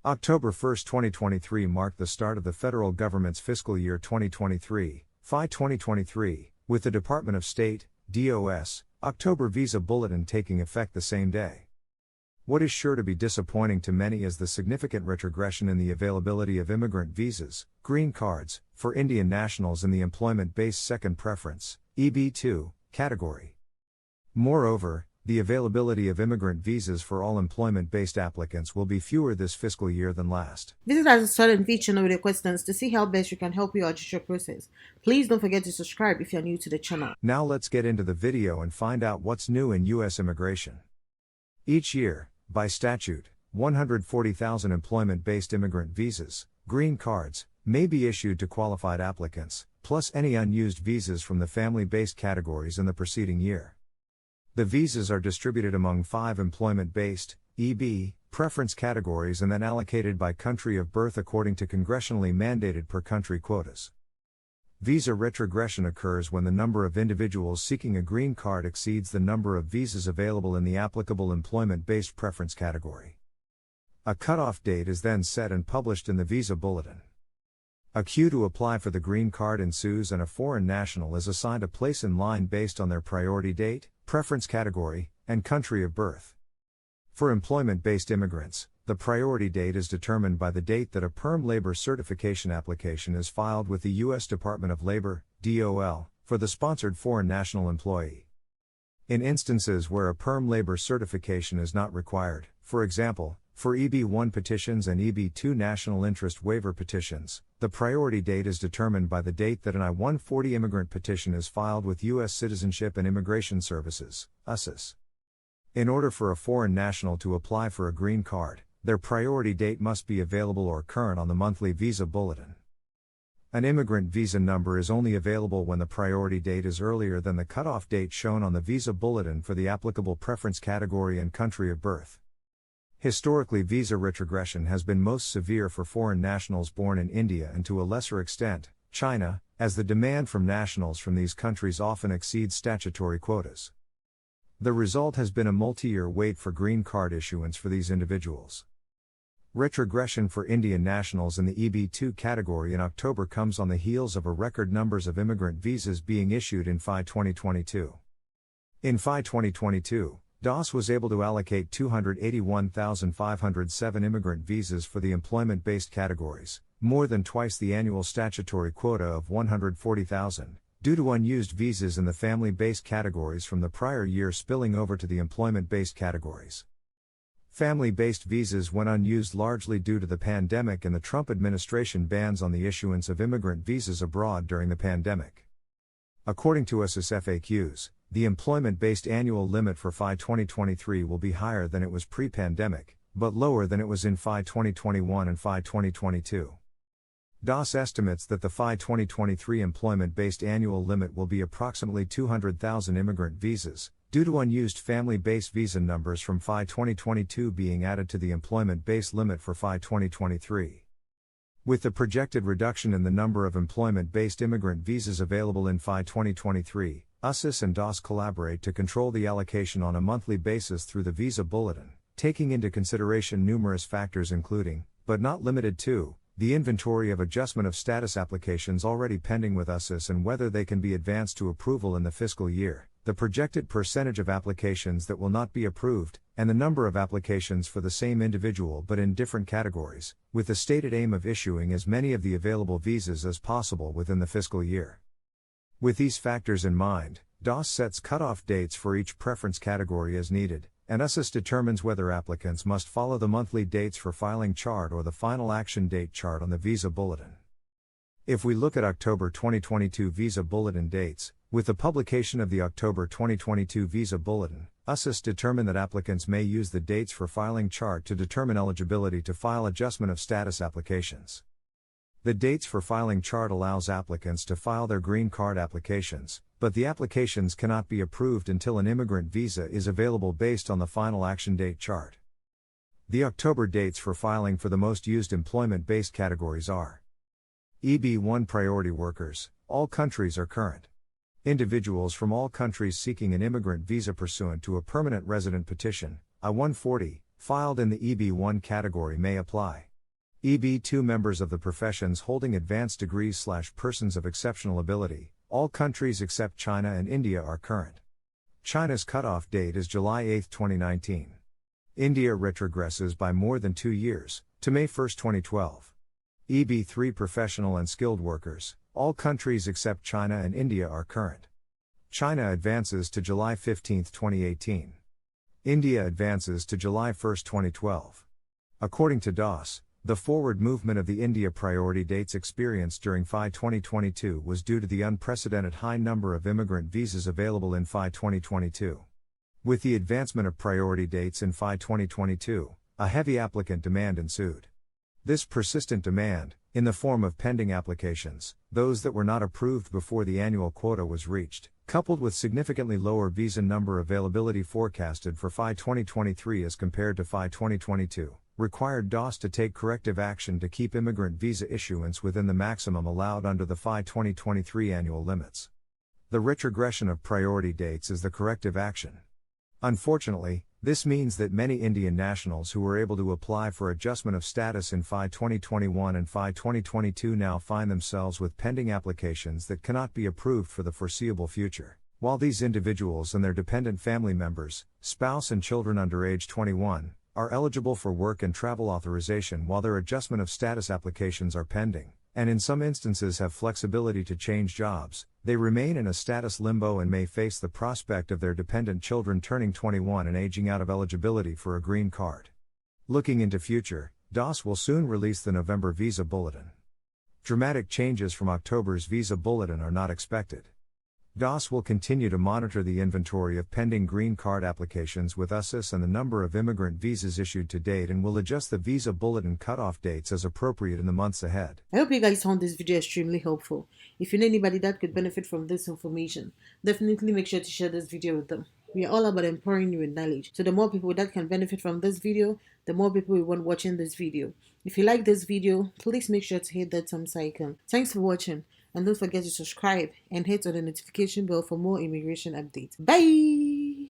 October 1, 2023 marked the start of the federal government's fiscal year 2023, FY 2023, with the Department of State, DOS, October Visa Bulletin taking effect the same day. What is sure to be disappointing to many is the significant retrogression in the availability of immigrant visas, green cards, for Indian nationals in the employment-based second preference, EB2, category. Moreover, the availability of immigrant visas for all employment-based applicants will be fewer this fiscal year than last. Visit our Swat&Vee channel with your questions to see how best we can help you out your process. Please don't forget to subscribe if you're new to the channel. Now let's get into the video and find out what's new in U.S. immigration. Each year, by statute, 140,000 employment-based immigrant visas, green cards, may be issued to qualified applicants, plus any unused visas from the family-based categories in the preceding year. The visas are distributed among 5 employment-based, EB, preference categories and then allocated by country of birth according to congressionally mandated per-country quotas. Visa retrogression occurs when the number of individuals seeking a green card exceeds the number of visas available in the applicable employment-based preference category. A cutoff date is then set and published in the Visa Bulletin. A queue to apply for the green card ensues and a foreign national is assigned a place in line based on their priority date, preference category, and country of birth. For employment-based immigrants, the priority date is determined by the date that a perm labor certification application is filed with the U.S. Department of Labor, DOL, for the sponsored foreign national employee. In instances where a perm labor certification is not required, for example, for EB1 petitions and EB2 national interest waiver petitions, the priority date is determined by the date that an I-140 immigrant petition is filed with U.S. Citizenship and Immigration Services, USCIS. In order for a foreign national to apply for a green card, their priority date must be available or current on the monthly Visa Bulletin. An immigrant visa number is only available when the priority date is earlier than the cutoff date shown on the Visa Bulletin for the applicable preference category and country of birth. Historically, visa retrogression has been most severe for foreign nationals born in India and to a lesser extent, China, as the demand from nationals from these countries often exceeds statutory quotas. The result has been a multi-year wait for green card issuance for these individuals. Retrogression for Indian nationals in the EB2 category in October comes on the heels of a record numbers of immigrant visas being issued in FY 2022. In FY 2022, DOS was able to allocate 281,507 immigrant visas for the employment-based categories, more than twice the annual statutory quota of 140,000, due to unused visas in the family-based categories from the prior year spilling over to the employment-based categories. Family-based visas went unused largely due to the pandemic and the Trump administration bans on the issuance of immigrant visas abroad during the pandemic. According to USCIS FAQs, the employment-based annual limit for FY 2023 will be higher than it was pre-pandemic, but lower than it was in FY 2021 and FY 2022. DOS estimates that the FY 2023 employment-based annual limit will be approximately 200,000 immigrant visas, due to unused family-based visa numbers from FY 2022 being added to the employment-based limit for FY 2023. With the projected reduction in the number of employment-based immigrant visas available in FY 2023, USCIS and DOS collaborate to control the allocation on a monthly basis through the Visa Bulletin, taking into consideration numerous factors including, but not limited to, the inventory of adjustment of status applications already pending with USCIS and whether they can be advanced to approval in the fiscal year, the projected percentage of applications that will not be approved, and the number of applications for the same individual but in different categories, with the stated aim of issuing as many of the available visas as possible within the fiscal year. With these factors in mind, DOS sets cutoff dates for each preference category as needed, and USCIS determines whether applicants must follow the monthly dates for filing chart or the final action date chart on the Visa Bulletin. If we look at October 2022 Visa Bulletin dates, with the publication of the October 2022 Visa Bulletin, USCIS determined that applicants may use the dates for filing chart to determine eligibility to file adjustment of status applications. The dates for filing chart allows applicants to file their green card applications, but the applications cannot be approved until an immigrant visa is available based on the final action date chart. The October dates for filing for the most used employment-based categories are: EB1 priority workers, all countries are current. Individuals from all countries seeking an immigrant visa pursuant to a permanent resident petition, I-140, filed in the EB1 category may apply. EB2 members of the professions holding advanced degrees/persons of exceptional ability, all countries except China and India are current. China's cutoff date is July 8, 2019. India retrogresses by more than 2 years, to May 1, 2012. EB3 professional and skilled workers, all countries except China and India are current. China advances to July 15, 2018. India advances to July 1, 2012. According to DOS, the forward movement of the India priority dates experienced during FY 2022 was due to the unprecedented high number of immigrant visas available in FY 2022. With the advancement of priority dates in FY 2022, a heavy applicant demand ensued. This persistent demand, in the form of pending applications, those that were not approved before the annual quota was reached, coupled with significantly lower visa number availability forecasted for FY 2023 as compared to FY 2022, required DOS to take corrective action to keep immigrant visa issuance within the maximum allowed under the FY 2023 annual limits. The retrogression of priority dates is the corrective action. Unfortunately, this means that many Indian nationals who were able to apply for adjustment of status in FY 2021 and FY 2022 now find themselves with pending applications that cannot be approved for the foreseeable future. While these individuals and their dependent family members, spouse and children under age 21, are eligible for work and travel authorization while their adjustment of status applications are pending, and in some instances have flexibility to change jobs, they remain in a status limbo and may face the prospect of their dependent children turning 21 and aging out of eligibility for a green card. Looking into future, DOS will soon release the November Visa Bulletin. Dramatic changes from October's Visa Bulletin are not expected. DOS will continue to monitor the inventory of pending green card applications with USIS and the number of immigrant visas issued to date and will adjust the Visa Bulletin cutoff dates as appropriate in the months ahead. I hope you guys found this video extremely helpful. If you know anybody that could benefit from this information, definitely make sure to share this video with them. We are all about empowering you with knowledge. So the more people that can benefit from this video, the more people we want watching this video. If you like this video, please make sure to hit that thumbs icon. Thanks for watching. And don't forget to subscribe and hit on the notification bell for more immigration updates. Bye!